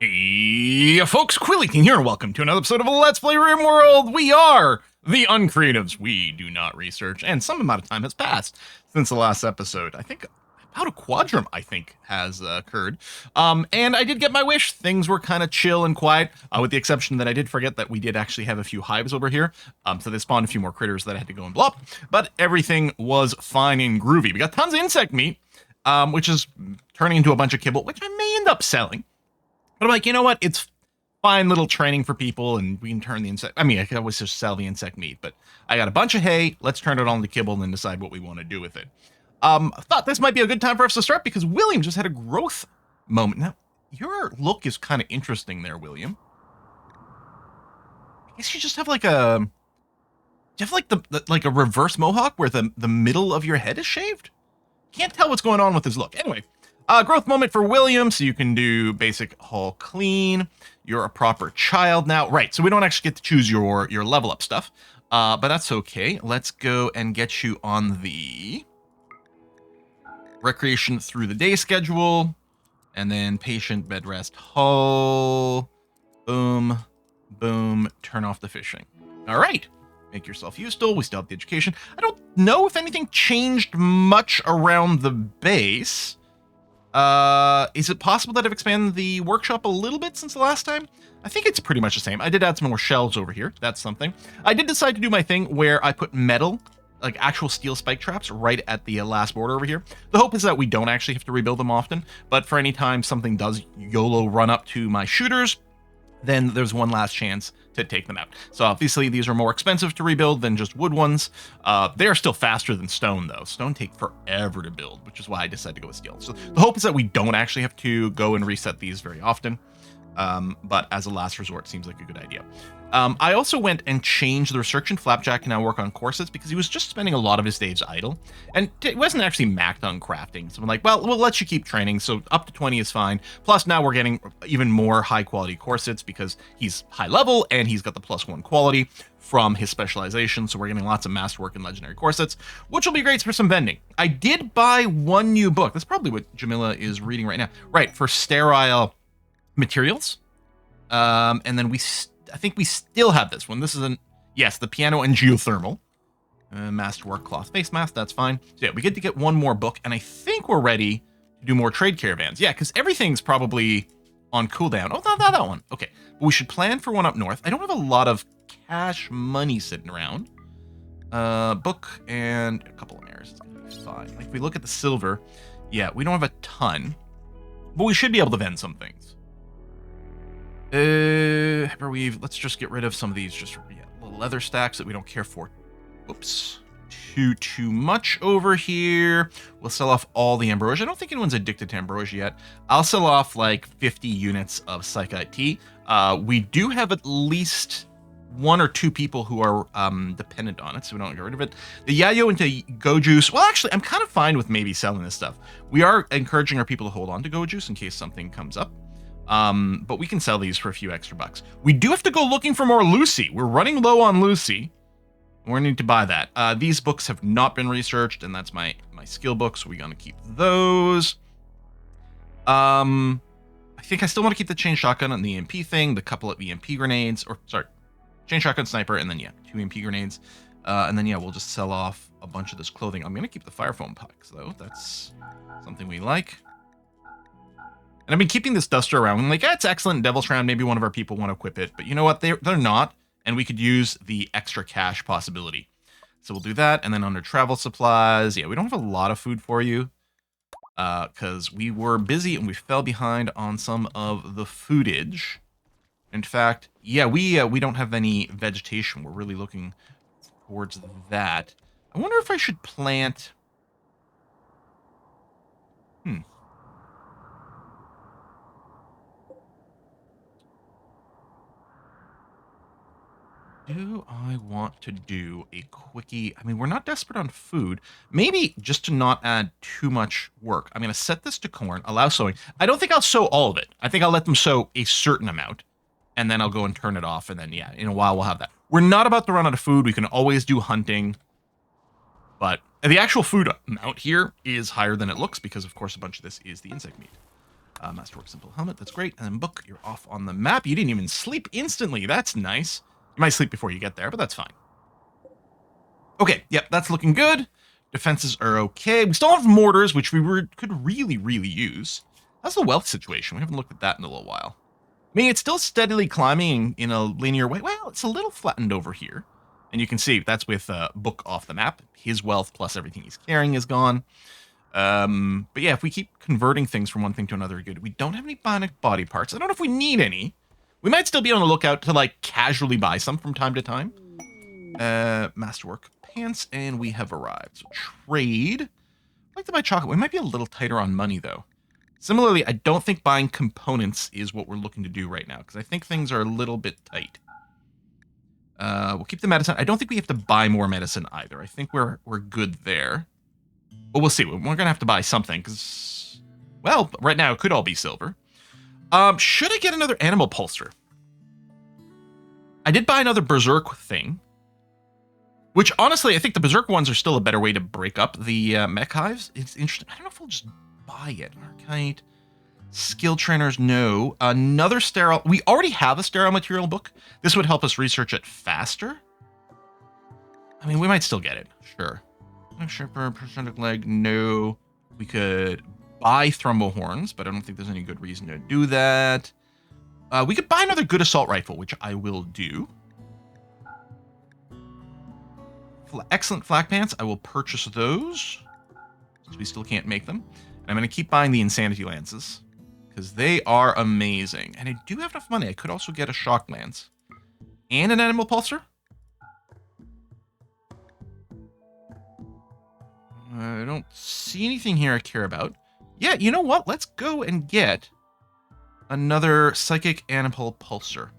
Hey, folks, Quilly here, and welcome to another episode of Let's Play RimWorld. We are the Uncreatives. We do not research, and some amount of time has passed since the last episode. I think about a quadrum, has occurred. And I did get my wish. Things were kind of chill and quiet, with the exception that I did forget that we did actually have a few hives over here. So they spawned a few more critters that I had to go and blow up, but everything was fine and groovy. We got tons of insect meat, which is turning into a bunch of kibble, which I may end up selling. But I'm like, you know what? It's fine little training for people, and we can turn the insect. I mean, I could always just sell the insect meat, but I got a bunch of hay. Let's turn it all into kibble and then decide what we want to do with it. I thought this might be a good time for us to start because William just had a growth moment. Now, your look is kind of interesting there, William. I guess you just have like a. Do you have like like a reverse mohawk where the middle of your head is shaved? Can't tell what's going on with his look. Anyway. Growth moment for William, so you can do basic hull clean. You're a proper child now. Right, so we don't actually get to choose your level up stuff, but that's okay. Let's go and get you on the recreation through the day schedule, and then patient, bed rest, hull, boom, boom, turn off the fishing. All right. Make yourself useful. We still have the education. I don't know if anything changed much around the base. Is it possible that I've expanded the workshop a little bit since the last time? I think it's pretty much the same. I did add some more shelves over here. That's something. I did decide to do my thing where I put metal, like actual steel spike traps, right at the last border over here. The hope is that we don't actually have to rebuild them often, but for any time something does YOLO run up to my shooters, then there's one last chance to take them out. So obviously these are more expensive to rebuild than just wood ones. They are still faster than stone though. Stone take forever to build, which is why I decided to go with steel. So the hope is that we don't actually have to go and reset these very often. But as a last resort, seems like a good idea. I also went and changed the restriction. Flapjack can now work on corsets because he was just spending a lot of his days idle. And it wasn't actually maxed on crafting. So I'm like, well, we'll let you keep training. So up to 20 is fine. Plus now we're getting even more high quality corsets because he's high level and he's got the +1 quality from his specialization. So we're getting lots of masterwork and legendary corsets, which will be great for some vending. I did buy one new book. That's probably what Jamila is reading right now. Right, for sterile materials. And then I think we still have this one. This is yes, the piano and geothermal. Masterwork cloth face mask, that's fine. So yeah, we get to get one more book, and I think we're ready to do more trade caravans. Yeah, because everything's probably on cooldown. Oh, not that one. Okay, but we should plan for one up north. I don't have a lot of cash money sitting around. Book and a couple of mirrors. It's gonna be fine. Like, if we look at the silver, yeah, we don't have a ton, but we should be able to vend some things. Let's just get rid of some of these just little leather stacks that we don't care for. Oops. Too much over here. We'll sell off all the ambrosia. I don't think anyone's addicted to ambrosia yet. I'll sell off like 50 units of psychite tea. We do have at least 1 or 2 people who are dependent on it, so we don't get rid of it. The yayo into go juice. Well, actually, I'm kind of fine with maybe selling this stuff. We are encouraging our people to hold on to go juice in case something comes up. But we can sell these for a few extra bucks. We do have to go looking for more Lucy. We're running low on Lucy. We're going to need to buy that. These books have not been researched, and that's my skill books, so we're going to keep those. I think I still want to keep the chain shotgun and the EMP thing, the couple of EMP grenades, or sorry, chain shotgun sniper, and then yeah, 2 EMP grenades. And then yeah, we'll just sell off a bunch of this clothing. I'm going to keep the fire foam pucks, though. That's something we like. And I've been keeping this duster around. I'm like, it's excellent. Devil's Round. Maybe one of our people want to equip it. But you know what? They're not. And we could use the extra cash possibility. So we'll do that. And then under travel supplies, yeah, we don't have a lot of food for you. Because we were busy and we fell behind on some of the foodage. In fact, yeah, we don't have any vegetation. We're really looking towards that. I wonder if I should plant... Do I want to do a quickie? I mean, we're not desperate on food. Maybe just to not add too much work. I'm going to set this to corn, allow sowing. I don't think I'll sow all of it. I think I'll let them sow a certain amount, and then I'll go and turn it off, and then, yeah, in a while we'll have that. We're not about to run out of food. We can always do hunting, but the actual food amount here is higher than it looks because, of course, a bunch of this is the insect meat. Masterwork Simple Helmet, that's great. And then Book, you're off on the map. You didn't even sleep instantly. That's nice. You might sleep before you get there, but that's fine. Okay, yep, that's looking good. Defenses are okay. We still have mortars, which could really, really use. How's the wealth situation? We haven't looked at that in a little while. I mean, it's still steadily climbing in a linear way. Well, it's a little flattened over here. And you can see that's with Book off the map. His wealth plus everything he's carrying is gone. But yeah, if we keep converting things from one thing to another, good. We don't have any bionic body parts. I don't know if we need any. We might still be on the lookout to like casually buy some from time to time. Masterwork pants, and we have arrived. So trade. I'd like to buy chocolate. We might be a little tighter on money though. Similarly, I don't think buying components is what we're looking to do right now, because I think things are a little bit tight. We'll keep the medicine. I don't think we have to buy more medicine either. I think we're good there. But we'll see. We're going to have to buy something, because, well, right now it could all be silver. Should I get another animal pulser? I did buy another berserk thing, which honestly, I think the berserk ones are still a better way to break up the mech hives. It's interesting. I don't know if we'll just buy it. Archite. Skill trainers, no. Another sterile. We already have a sterile material book. This would help us research it faster. I mean, we might still get it. Sure. Shipper, prosthetic leg, no. We could buy thrombo horns, but I don't think there's any good reason to do that. We could buy another good assault rifle, which I will do. Excellent flak pants. I will purchase those, since we still can't make them. And I'm going to keep buying the insanity lances, because they are amazing. And I do have enough money. I could also get a shock lance and an animal pulser. I don't see anything here I care about. Yeah, you know what? Let's go and get another psychic animal pulser.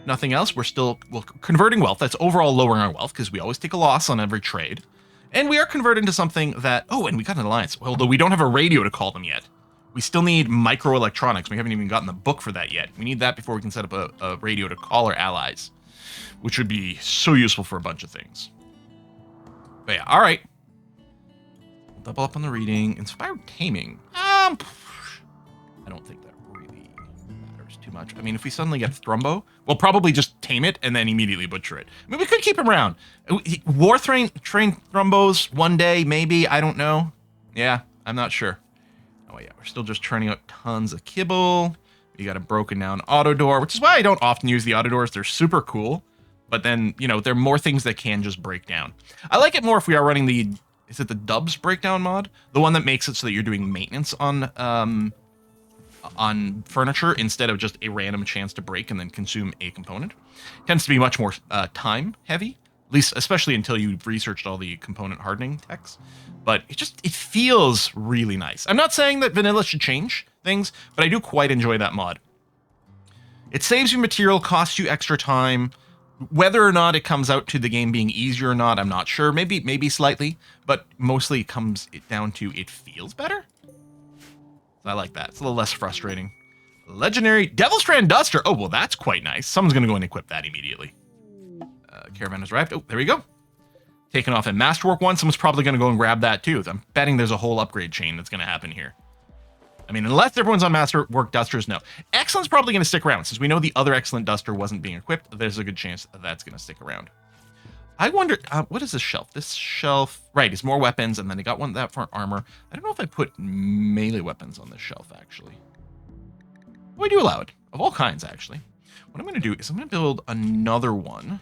Nothing else. We're still converting wealth. That's overall lowering our wealth, because we always take a loss on every trade. And we are converting to something that... Oh, and we got an alliance. Although we don't have a radio to call them yet. We still need microelectronics. We haven't even gotten the book for that yet. We need that before we can set up a radio to call our allies, which would be so useful for a bunch of things. But yeah, all right. We'll double up on the reading. Inspired taming. I don't think that really matters too much. I mean, if we suddenly get Thrumbo, we'll probably just tame it and then immediately butcher it. I mean, we could keep him around. War train Thrumbos one day, maybe. I don't know. Yeah, I'm not sure. Oh yeah, we're still just churning out tons of kibble. We got a broken down auto door, which is why I don't often use the auto doors. They're super cool, but then, you know, there are more things that can just break down. I like it more if we are running the, is it the Dubs breakdown mod? The one that makes it so that you're doing maintenance on furniture instead of just a random chance to break and then consume a component. It tends to be much more time heavy, at least especially until you've researched all the component hardening techs. But it feels really nice. I'm not saying that vanilla should change things, but I do quite enjoy that mod. It saves you material, costs you extra time. Whether or not it comes out to the game being easier or not, I'm not sure. Maybe slightly, but mostly it comes down to it feels better. I like that. It's a little less frustrating. Legendary Devil Strand Duster. Oh, well, that's quite nice. Someone's going to go and equip that immediately. Caravan has arrived. Oh, there we go. Taken off in Masterwork 1. Someone's probably going to go and grab that too. I'm betting there's a whole upgrade chain that's going to happen here. I mean, unless everyone's on Masterwork Dusters, no. Excellent's probably going to stick around. Since we know the other Excellent Duster wasn't being equipped, there's a good chance that that's going to stick around. I wonder, what is this shelf? This shelf, right, is more weapons, and then they got one that for armor. I don't know if I put melee weapons on this shelf, actually. Oh, I do allow it, of all kinds, actually. What I'm going to do is I'm going to build another one.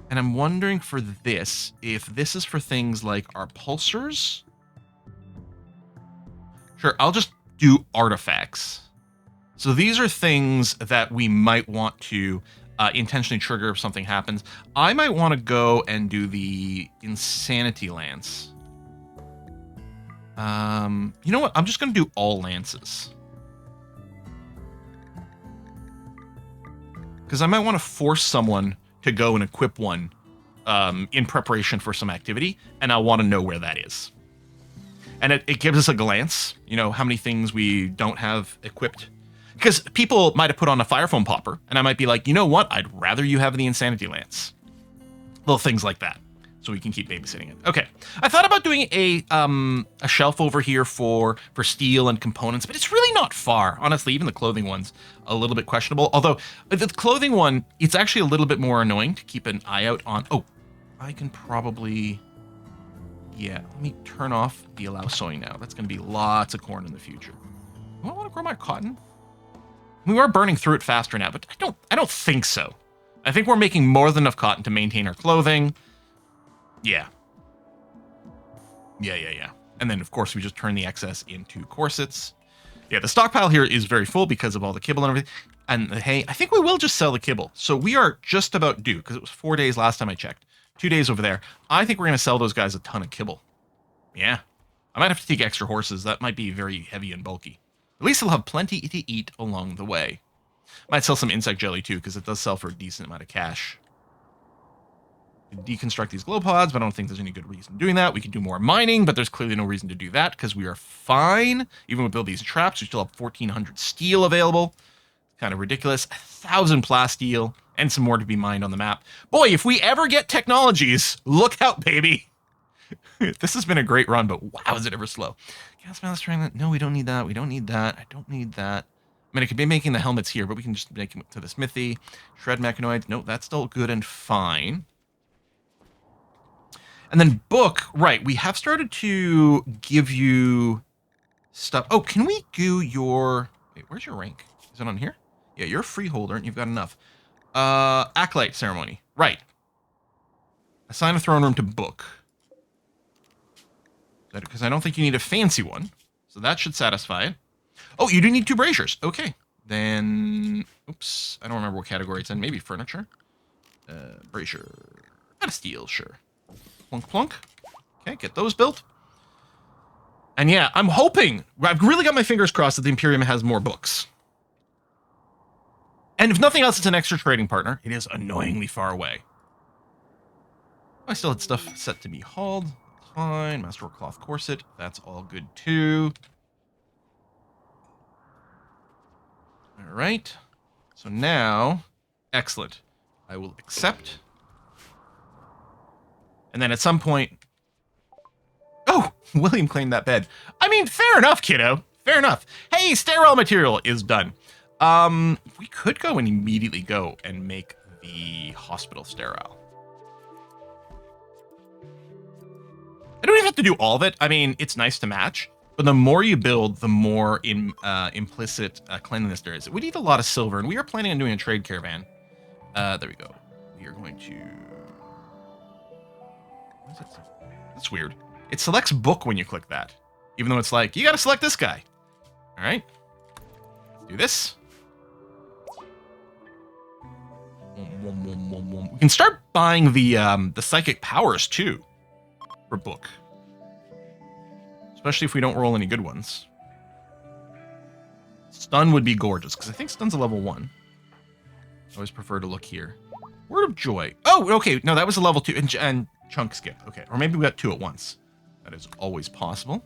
And I'm wondering for this, if this is for things like our pulsers. Sure, I'll just do artifacts. So these are things that we might want to intentionally trigger if something happens. I might want to go and do the Insanity Lance. You know what? I'm just going to do all lances. Because I might want to force someone to go and equip one in preparation for some activity, and I want to know where that is. And it gives us a glance, you know, how many things we don't have equipped. Because people might have put on a fire foam popper, and I might be like, you know what? I'd rather you have the Insanity Lance. Little things like that. so we can keep babysitting it. Okay, I thought about doing a shelf over here for steel and components, but it's really not far. Honestly, even the clothing one's a little bit questionable. Although the clothing one, it's actually a little bit more annoying to keep an eye out on. Oh, I can probably, yeah. Let me turn off the allow sowing now. That's going to be lots of corn in the future. Do I want to grow my cotton? We are burning through it faster now, but I don't think so. I think we're making more than enough cotton to maintain our clothing. Yeah. Yeah. And then, of course, we just turn the excess into corsets. Yeah, the stockpile here is very full because of all the kibble and everything. And the hay, I think we will just sell the kibble. So we are just about due, because it was 4 days last time I checked. 2 days over there. I think we're going to sell those guys a ton of kibble. Yeah. I might have to take extra horses. That might be very heavy and bulky. At least they'll have plenty to eat along the way. Might sell some insect jelly, too, because it does sell for a decent amount of cash. Deconstruct these glow pods, but I don't think there's any good reason doing that. We could do more mining, but there's clearly no reason to do that because we are fine. Even with build these traps, we still have 1,400 steel available. Kind of ridiculous. 1,000 plasteel and some more to be mined on the map. Boy, if we ever get technologies, look out, baby. This has been a great run, but wow, is it ever slow. Gas mask strength. No, we don't need that. We don't need that. I don't need that. I mean, I could be making the helmets here, but we can just make them to the smithy. Shred mechanoids. No, that's still good and fine. And then book, right, we have started to give you stuff. Oh, can we do your... Wait, where's your rank? Is it on here? Yeah, you're a freeholder and you've got enough. Acolyte ceremony. Right. Assign a throne room to book. Because I don't think you need a fancy one. So that should satisfy it. Oh, you do need 2 braziers. Okay. Then... Oops. I don't remember what category it's in. Maybe furniture. Brazier. Out of steel, sure. Plunk, plunk. Okay, get those built. And yeah, I'm hoping, I've really got my fingers crossed that the Imperium has more books. And if nothing else, it's an extra trading partner. It is annoyingly far away. I still had stuff set to be hauled. Fine. Masterwork cloth corset. That's all good too. All right. So now, excellent. I will accept. And then at some point... Oh, William claimed that bed. I mean, fair enough, kiddo. Fair enough. Hey, sterile material is done. We could go and immediately go and make the hospital sterile. I don't even have to do all of it. I mean, it's nice to match. But the more you build, the more implicit cleanliness there is. We need a lot of silver, and we are planning on doing a trade caravan. There we go. We are going to... That's weird. It selects book when you click that. Even though it's like, you gotta select this guy. Alright. Let's do this. We can start buying the psychic powers too. For book. Especially if we don't roll any good ones. Stun would be gorgeous, because I think stun's a level 1. I always prefer to look here. Word of Joy. Oh, okay. No, that was a level 2. And chunk skip. Okay. Or maybe we got 2 at once. That is always possible.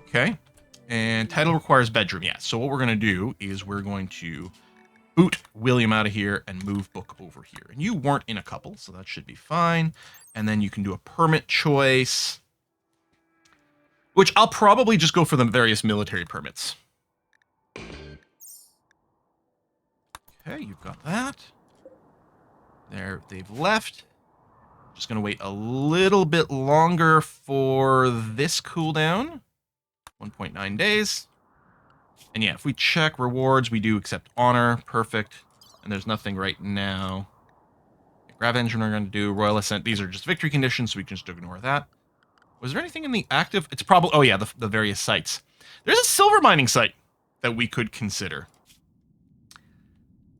Okay. And title requires bedroom. Yeah. So what we're going to do is we're going to boot William out of here and move book over here. And you weren't in a couple, so that should be fine. And then you can do a permit choice, which I'll probably just go for the various military permits. Okay, you've got that. There, they've left. Just going to wait a little bit longer for this cooldown. 1.9 days. And yeah, if we check rewards, we do accept honor. Perfect. And there's nothing right now. Grav engine we're going to do. Royal Ascent. These are just victory conditions, so we can just ignore that. Was there anything in the active? It's probably... Oh yeah, the various sites. There's a silver mining site that we could consider.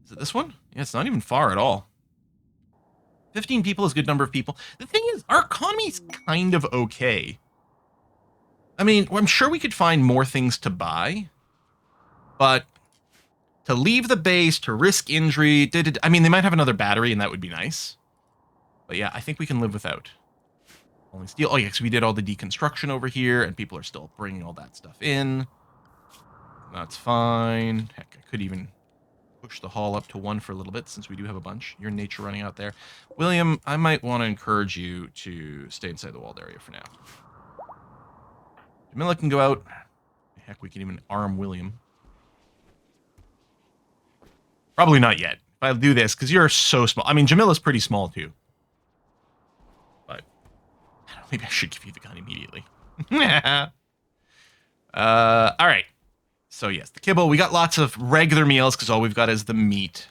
Is it this one? Yeah, it's not even far at all. 15 people is a good number of people. The thing is, our economy's kind of okay. I mean, I'm sure we could find more things to buy. But to leave the base, to risk injury... I mean, they might have another battery, and that would be nice. But yeah, I think we can live without. Only steel. Oh yeah, because we did all the deconstruction over here, and people are still bringing all that stuff in. That's fine. Heck, I could even push the haul up to 1 for a little bit since we do have a bunch. Your nature running out there. William, I might want to encourage you to stay inside the walled area for now. Jamila can go out. Heck, we can even arm William. Probably not yet. If I do this, because you're so small. I mean, Jamila's pretty small too. But I don't know, maybe I should give you the gun immediately. All right. So yes, the kibble. We got lots of regular meals because all we've got is the meat.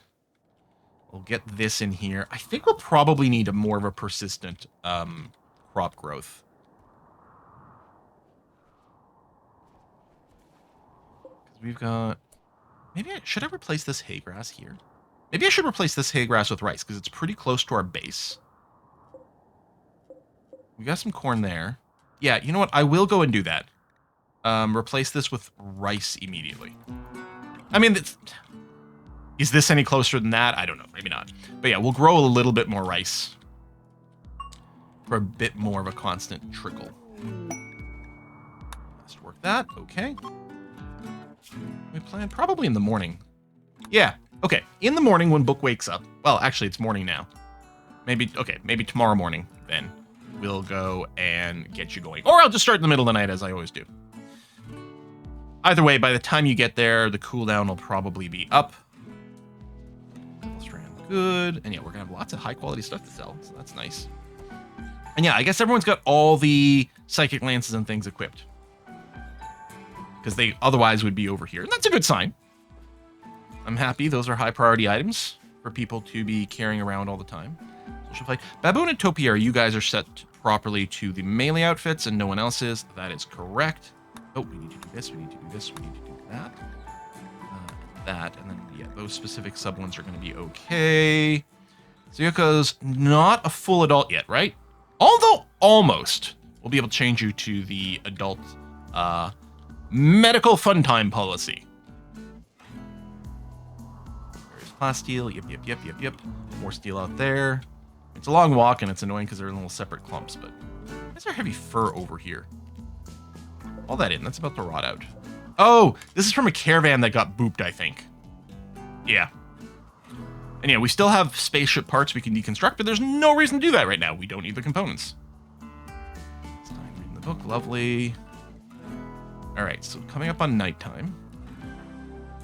We'll get this in here. I think we'll probably need a more of a persistent crop growth. Because we've got... Maybe should I replace this hay grass here? Maybe I should replace this hay grass with rice because it's pretty close to our base. We got some corn there. Yeah, you know what? I will go and do that. Replace this with rice immediately. I mean, is this any closer than that? I don't know. Maybe not. But yeah, we'll grow a little bit more rice for a bit more of a constant trickle. Let's work that. Okay. We plan probably in the morning. Yeah. Okay. In the morning when Book wakes up. Well, actually, it's morning now. Maybe, okay, maybe tomorrow morning then. We'll go and get you going. Or I'll just start in the middle of the night as I always do. Either way, by the time you get there, the cooldown will probably be up. Strand good. And yeah, we're going to have lots of high quality stuff to sell, so that's nice. And yeah, I guess everyone's got all the psychic lances and things equipped. Because they otherwise would be over here. And that's a good sign. I'm happy. Those are high priority items for people to be carrying around all the time. Social fight. Baboon and Topiary, you guys are set properly to the melee outfits and no one else is. That is correct. Oh, we need to do this, we need to do this, we need to do that. That, and then, yeah, those specific sub ones are going to be okay. Zuyoko's not a full adult yet, right? Although, almost. We'll be able to change you to the adult medical fun time policy. There's class steel, yep. More steel out there. It's a long walk, and it's annoying because they're in little separate clumps, but why is there heavy fur over here? All that in, that's about to rot out. Oh, this is from a caravan that got booped, I think. Yeah. And yeah, we still have spaceship parts we can deconstruct, but there's no reason to do that right now. We don't need the components. It's time reading the book, lovely. All right, so coming up on nighttime.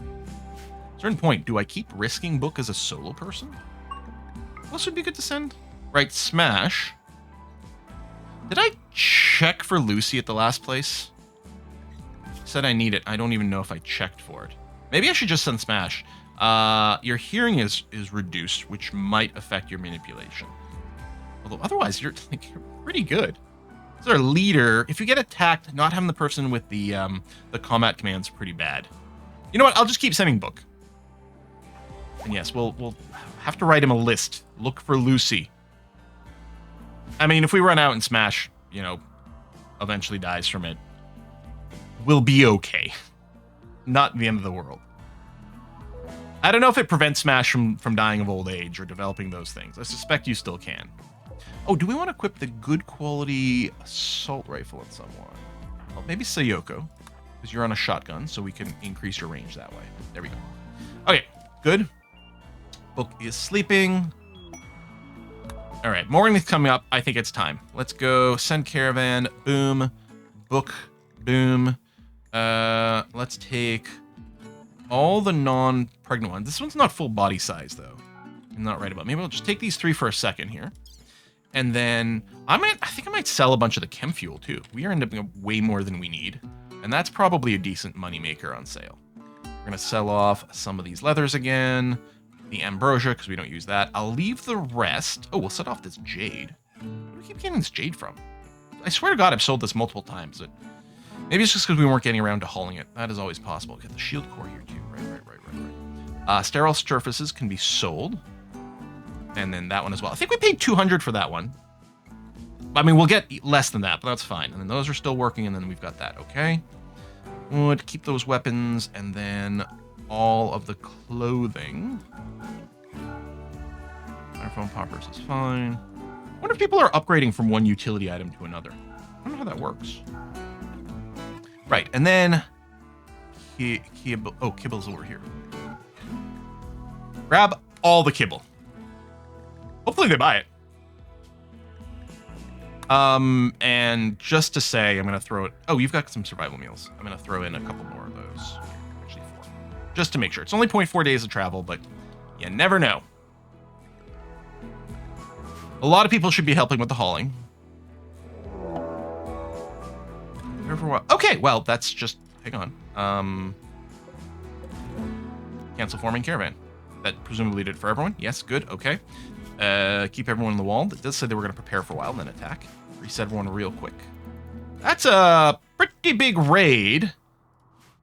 At a certain point, do I keep risking book as a solo person? What else would be good to send? Right, Smash. Did I check for Lucy at the last place? Said I need it. I don't even know if I checked for it. Maybe I should just send Smash. Your hearing is reduced, which might affect your manipulation. Although otherwise, you're pretty good. As our leader, if you get attacked, not having the person with the combat command's pretty bad. You know what? I'll just keep sending Book. And yes, we'll have to write him a list. Look for Lucy. I mean, if we run out and Smash, you know, eventually dies from it, we'll be okay. Not the end of the world. I don't know if it prevents Smash from dying of old age or developing those things. I suspect you still can. Oh, do we want to equip the good quality assault rifle on someone? Well, maybe Sayoko, because you're on a shotgun, so we can increase your range that way. There we go. Okay, good. Book is sleeping. All right, morning is coming up. I think it's time. Let's go send caravan. Boom. Book. Boom. Let's take all the non-pregnant ones. This one's not full body size, though. I'm not right about. Maybe I'll just take these 3 for a second here. And then I think I might sell a bunch of the chem fuel, too. We are ending up way more than we need. And that's probably a decent moneymaker on sale. We're going to sell off some of these leathers again. The ambrosia, because we don't use that. I'll leave the rest. Oh, we'll set off this jade. Where do we keep getting this jade from? I swear to God, I've sold this multiple times. Maybe it's just because we weren't getting around to hauling it. That is always possible. Get the shield core here, too. Right. Sterile surfaces can be sold. And then that one as well. I think we paid 200 for that one. I mean, we'll get less than that, but that's fine. And then those are still working, and then we've got that. Okay. Would keep those weapons, and then all of the clothing. Microphone poppers is fine. I wonder if people are upgrading from one utility item to another. I don't know how that works. Right, and then Kibble's over here. Grab all the kibble. Hopefully they buy it. And just to say, I'm going to throw it. Oh, you've got some survival meals. I'm going to throw in a couple more of those. Actually, 4. Just to make sure. It's only 0.4 days of travel, but you never know. A lot of people should be helping with the hauling. Okay, well, that's just... Hang on. Cancel forming caravan. That presumably did it for everyone. Yes, good. Okay. Keep everyone in the wall. It does say they were going to prepare for a while, then attack. Reset everyone real quick. That's a pretty big raid.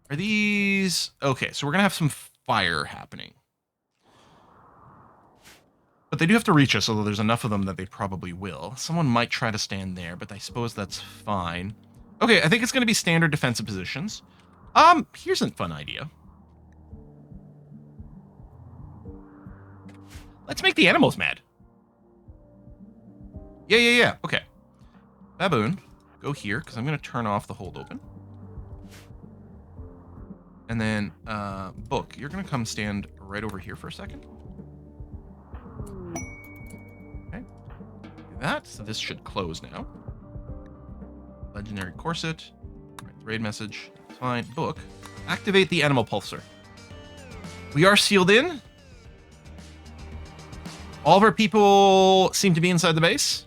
Are these... Okay, so we're going to have some fire happening. But they do have to reach us, although there's enough of them that they probably will. Someone might try to stand there, but I suppose that's fine. Okay, I think it's going to be standard defensive positions. Here's a fun idea. Let's make the animals mad. Yeah. Okay. Baboon, go here, because I'm going to turn off the hold open. And then, Book, you're going to come stand right over here for a second. Okay. Do that. So this should close now. Legendary corset. Right, raid message. It's fine. Book, activate the animal pulsar. We are sealed in. All of our people seem to be inside the base.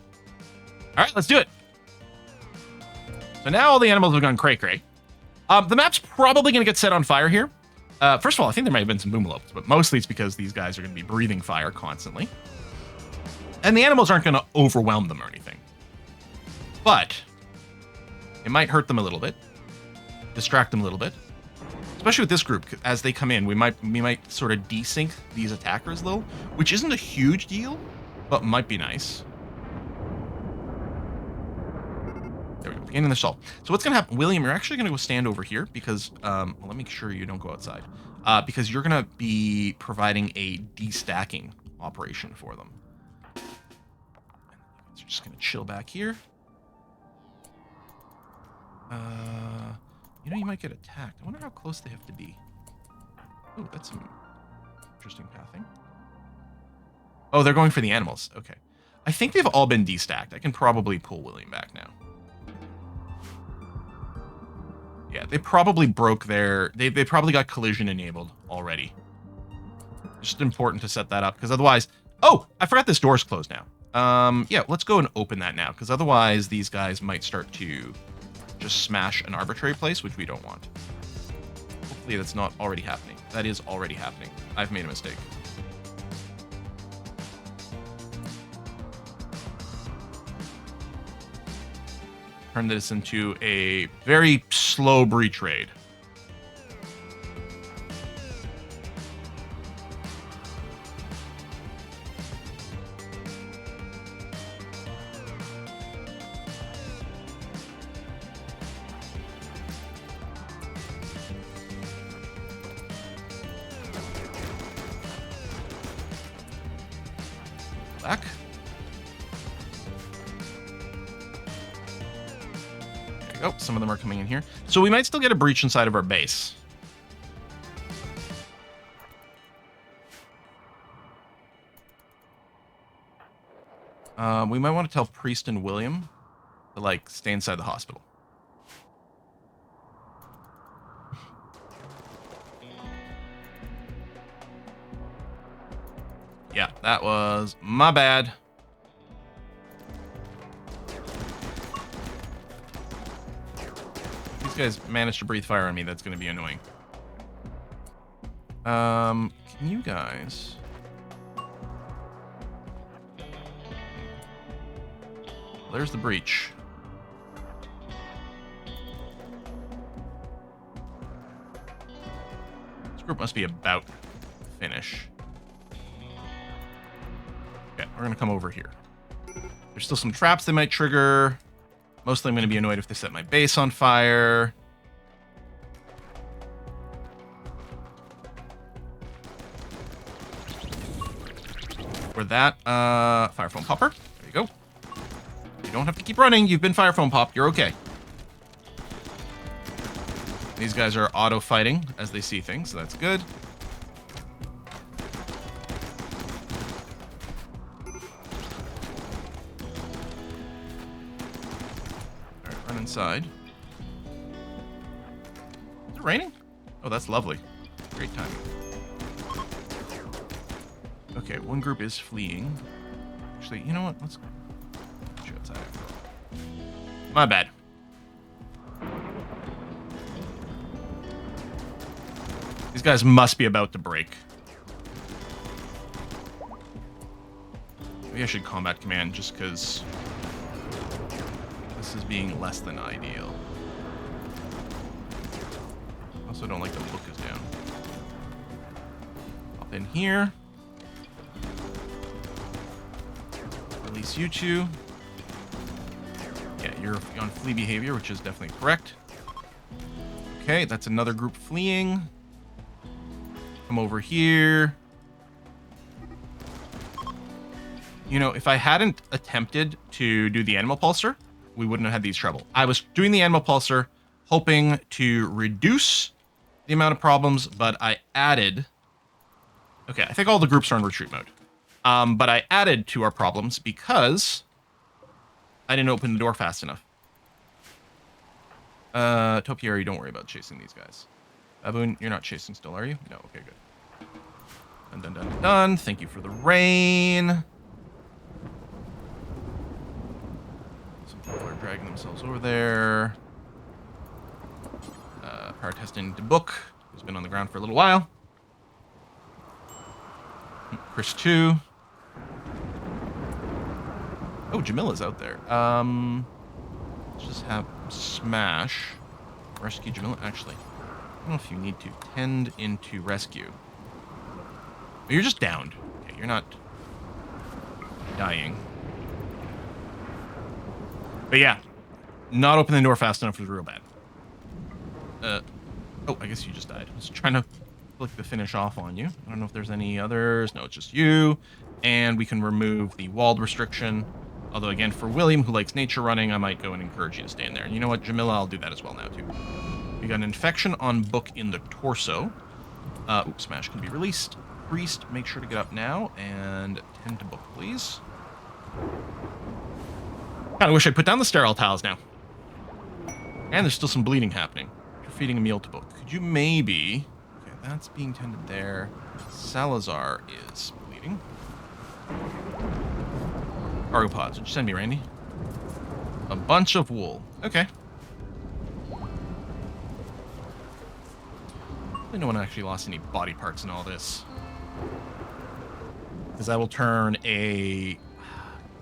All right, let's do it. So now all the animals have gone cray-cray. The map's probably going to get set on fire here. First of all, I think there might have been some boomalopes, but mostly it's because these guys are going to be breathing fire constantly. And the animals aren't going to overwhelm them or anything. But it might hurt them a little bit. Distract them a little bit. Especially with this group, as they come in, we might sort of desync these attackers a little, which isn't a huge deal, but might be nice. There we go, beginning the stall. So what's going to happen, William, you're actually going to go stand over here because, well, let me make sure you don't go outside, because you're going to be providing a destacking operation for them. So you're just going to chill back here. You know, you might get attacked. I wonder how close they have to be. Oh, that's some interesting pathing. Oh, they're going for the animals. Okay. I think they've all been destacked. I can probably pull William back now. Yeah, they probably broke their... They probably got collision enabled already. Just important to set that up, because otherwise... Oh, I forgot this door's closed now. Yeah, let's go and open that now, because otherwise these guys might start to... just smash an arbitrary place, which we don't want. Hopefully that's not already happening. That is already happening. I've made a mistake. Turn this into a very slow breach raid. Back. There you go. Some of them are coming in here. So we might still get a breach inside of our base. We might want to tell Priest and William to, like, stay inside the hospital. Yeah, that was my bad. These guys managed to breathe fire on me. That's going to be annoying. Can you guys... There's the breach. This group must be about to finish. Okay, we're going to come over here. There's still some traps they might trigger. Mostly I'm going to be annoyed if they set my base on fire. For that, fire foam popper. There you go. You don't have to keep running. You've been fire foam popped. You're okay. These guys are auto fighting as they see things, so that's good. inside. Is it raining? Oh, that's lovely. Great timing. Okay, one group is fleeing. Actually, you know what? Let's go outside. My bad. These guys must be about to break. Maybe I should combat command just because this is being less than ideal. Also don't like the book is down. Hop in here. Release you two. Yeah, you're on flee behavior, which is definitely correct. Okay, that's another group fleeing. Come over here. You know, if I hadn't attempted to do the animal pulsar, we wouldn't have had these trouble. I was doing the animal pulsar, hoping to reduce the amount of problems, but I added... Okay, I think all the groups are in retreat mode. But I added to our problems because I didn't open the door fast enough. Topiary, don't worry about chasing these guys. Baboon, you're not chasing still, are you? No, okay, good. Done, done, done, done. Thank you for the rain. Some people are dragging themselves over there. Power testing to Book, who's been on the ground for a little while. Chris 2. Oh, Jamila's out there. Let's just have Smash rescue Jamila. Actually, I don't know if you need to tend into rescue. Oh, you're just downed. Okay, you're not dying. But yeah, not opening the door fast enough was real bad. Oh, I guess you just died. I was trying to click the finish off on you. I don't know if there's any others. No, it's just you. And we can remove the walled restriction. Although, again, for William, who likes nature running, I might go and encourage you to stay in there. And you know what, Jamila, I'll do that as well now, too. We got an infection on Book in the torso. Oops, Smash can be released. Priest, make sure to get up now and tend to Book, please. Kind of wish I put down the sterile tiles now. And there's still some bleeding happening. You're feeding a meal to Book. Could you maybe... Okay, that's being tended there. Salazar is bleeding. Cargo pods. Did you send me, Randy? A bunch of wool. Okay. Hopefully no one actually lost any body parts in all this. Because I will turn a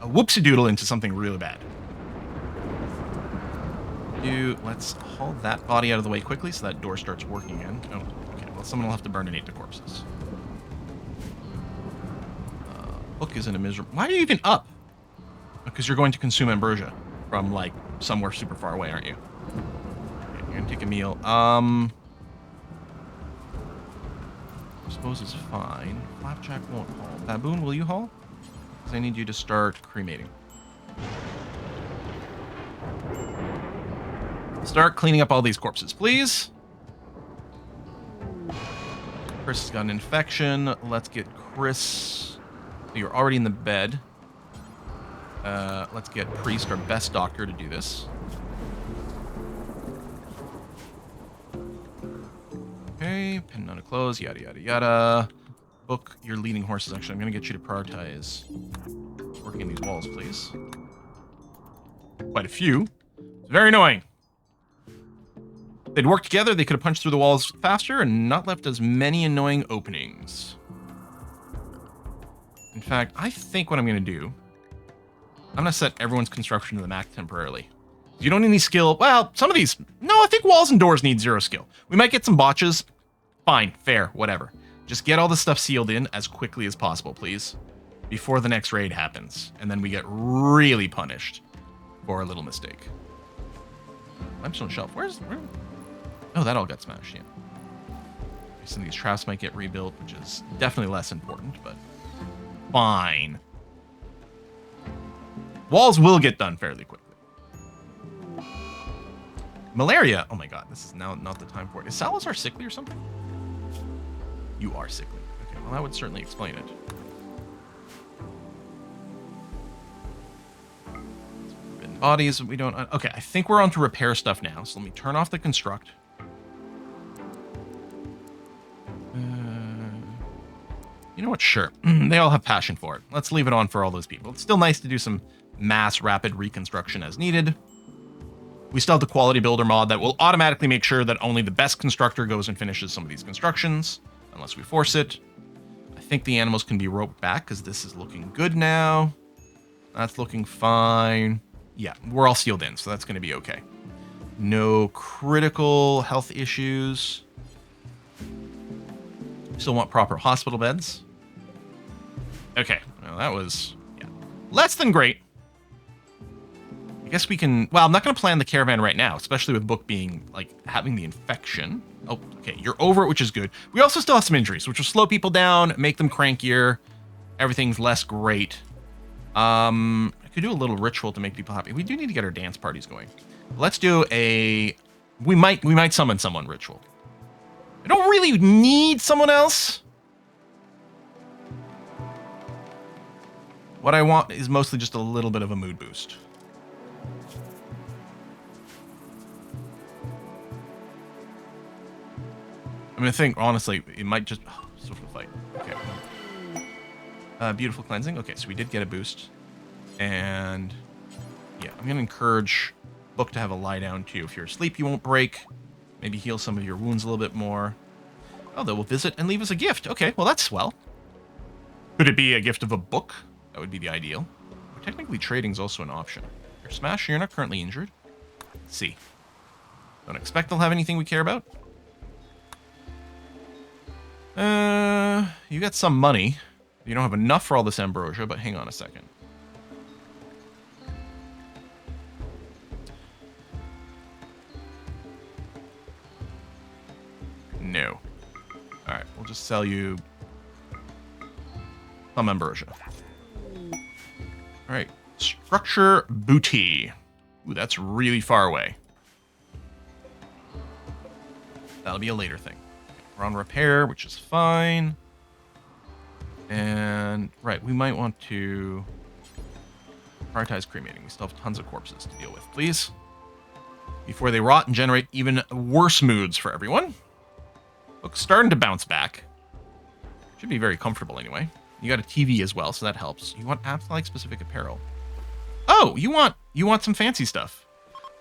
whoopsie-doodle into something really bad. Let's haul that body out of the way quickly so that door starts working again. Oh, okay. Well, someone will have to burninate the corpses. Book is in a miserable... Why are you even up? Because you're going to consume ambrosia from, like, somewhere super far away, aren't you? Okay, you're going to take a meal. I suppose it's fine. Flapjack won't haul. Baboon, will you haul? Because I need you to start cremating. Start cleaning up all these corpses, please. Chris has got an infection. Let's get Chris... You're already in the bed. Let's get Priest, our best doctor, to do this. Okay, pin on a close, yada, yada, yada. Book your leading horses. Actually, I'm going to get you to prioritize working in these walls, please. Quite a few. It's very annoying. If they'd worked together, they could have punched through the walls faster and not left as many annoying openings. In fact, I think what I'm going to do... I'm going to set everyone's construction to the max temporarily. You don't need any skill. Well, some of these... No, I think walls and doors need 0 skill. We might get some botches. Fine, fair, whatever. Just get all this stuff sealed in as quickly as possible, please. Before the next raid happens. And then we get really punished for a little mistake. Limestone shelf. Where? Oh, that all got smashed, yeah. Some of these traps might get rebuilt, which is definitely less important, but... Fine. Walls will get done fairly quickly. Malaria. Oh my god, this is now not the time for it. Is Salazar sickly or something? You are sickly. Okay, well that would certainly explain it. bodies we don't... Okay, I think we're on to repair stuff now. So let me turn off the construct. You know what? Sure. They all have passion for it. Let's leave it on for all those people. It's still nice to do some mass rapid reconstruction as needed. We still have the quality builder mod that will automatically make sure that only the best constructor goes and finishes some of these constructions, unless we force it. I think the animals can be roped back because this is looking good now. That's looking fine. Yeah, we're all sealed in, so that's going to be okay. No critical health issues. Still want proper hospital beds. Okay, well, that was less than great. I guess we can... Well, I'm not going to plan the caravan right now, especially with Book being, like, having the infection. Oh, okay, you're over it, which is good. We also still have some injuries, which will slow people down, make them crankier. Everything's less great. I could do a little ritual to make people happy. We do need to get our dance parties going. Let's do a... We might summon someone ritual. I don't really need someone else. What I want is mostly just a little bit of a mood boost. I mean, I think, honestly, it might just... Oh, social fight. Okay. Beautiful cleansing. Okay, so we did get a boost. And, yeah, I'm going to encourage Book to have a lie down, too. If you're asleep, you won't break. Maybe heal some of your wounds a little bit more. Oh, they will visit and leave us a gift. Okay, well, that's swell. Could it be a gift of a book? That would be the ideal. Technically, trading is also an option. You're smashed, you're not currently injured. Let's see. Don't expect they'll have anything we care about. You got some money. You don't have enough for all this ambrosia, but hang on a second. No. All right, we'll just sell you some ambrosia. All right, structure booty. Ooh, that's really far away. That'll be a later thing. We're on repair, which is fine. And, right, we might want to prioritize cremating. We still have tons of corpses to deal with, please. Before they rot and generate even worse moods for everyone. Looks starting to bounce back. Should be very comfortable anyway. You got a TV as well, so that helps. You want apps-like specific apparel. Oh, you want some fancy stuff.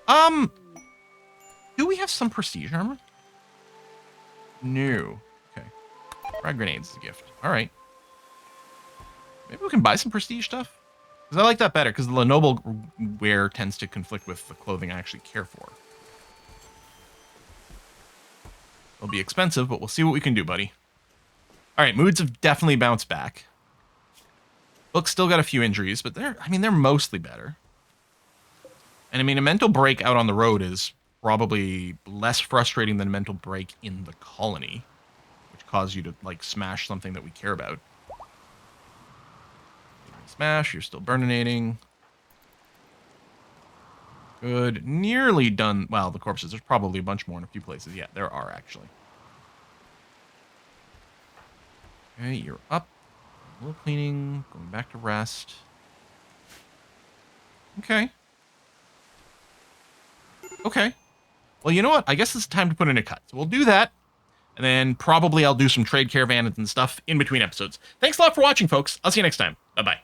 Do we have some prestige armor? No. Okay. Frag grenades is a gift. All right. Maybe we can buy some prestige stuff? Because I like that better, because the Lenoble wear tends to conflict with the clothing I actually care for. It'll be expensive, but we'll see what we can do, buddy. All right, moods have definitely bounced back. Book's still got a few injuries, but they're mostly better. And I mean, a mental break out on the road is probably less frustrating than a mental break in the colony, which caused you to, like, smash something that we care about. Smash, you're still burninating. Good. Nearly done. Well, the corpses, there's probably a bunch more in a few places. Yeah, there are, actually. Okay, you're up. A little cleaning, going back to rest. Okay. Okay. Well, you know what? I guess it's time to put in a cut. So we'll do that. And then probably I'll do some trade caravans and stuff in between episodes. Thanks a lot for watching, folks. I'll see you next time. Bye-bye.